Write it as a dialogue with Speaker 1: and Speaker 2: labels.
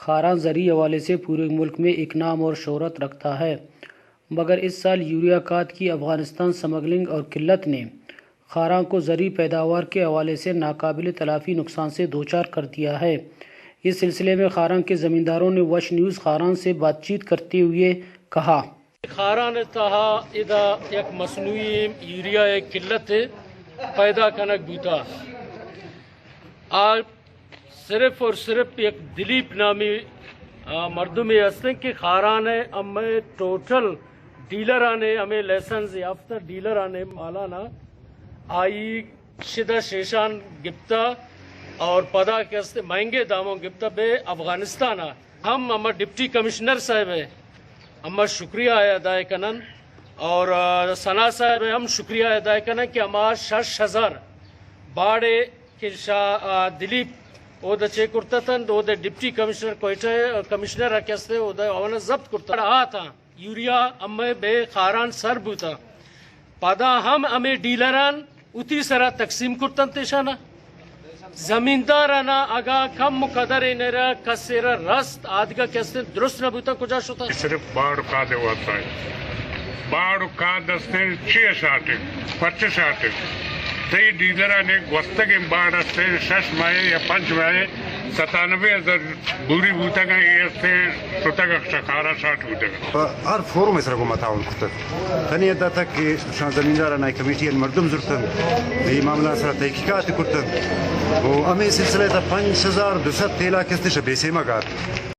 Speaker 1: خاران زرعی حوالے سے پورے ملک میں ایک نام اور شہرت رکھتا ہے، مگر اس سال یوریا کھاد کی افغانستان سمگلنگ اور قلت نے خاران کو زرعی پیداوار کے حوالے سے ناقابل تلافی نقصان سے دوچار کر دیا ہے۔ اس سلسلے میں خاران کے زمینداروں نے وش نیوز خاران سے بات چیت کرتے ہوئے کہا:
Speaker 2: خاران تہا ادا ایک مصنوعی یوریا قلت پیدا کنک بوتا، آپ صرف اور صرف ایک دلیپ نامی مردم ہستیں کہ خاران ہمیں ٹوٹل ڈیلرانے ہمیں لائسنس یافتہ ڈیلرانے مالانا آئی شدہ شیشان گپتا اور پدا کیسے مہنگے داموں گپتا بے افغانستان ہم ڈپٹی کمشنر صاحب ہے ہم شکریہ ادا کنن اور ثنا صاحب ہم شکریہ ادا کنن کہ ہمارا 60,000 باڑے کے دلیپ او دا چے کرتا تھا او دا ڈپٹی کمشنر کوئٹہ کمشنر کیسے او دا اونا ضبط کرتا رہا تھا یوریا ہمیں بے خاران سر بوتا پدا ہم ہمیں ڈیلران اتی سرا تقسیم کرتا تیشانا زمیندارانا اگا کم مقدر انہرا کسیرا رست آدھگا کیسے درست نہ بوتا کجا شتا
Speaker 3: صرف باڑ کا دے ہوتا ہے باڑ کا دستے 6 آٹے 25 آٹے تی ڈیلرانے گوستگی باڑ سے 6 مائے یا 5 مائے 97,000 بوری بوتا گا یہ سے شتا گا شکارا 60 بوتا گا
Speaker 4: ہر فورم اس رقم تعاون کرتا تنی ادا تک کہ شان زمیندارانہ کمیٹی مردم زرتن یہ معاملہ سر تحقیقات کرتن وہ ہمیں سلسلے تا 5,200 تیلا کستے شبیسے مگات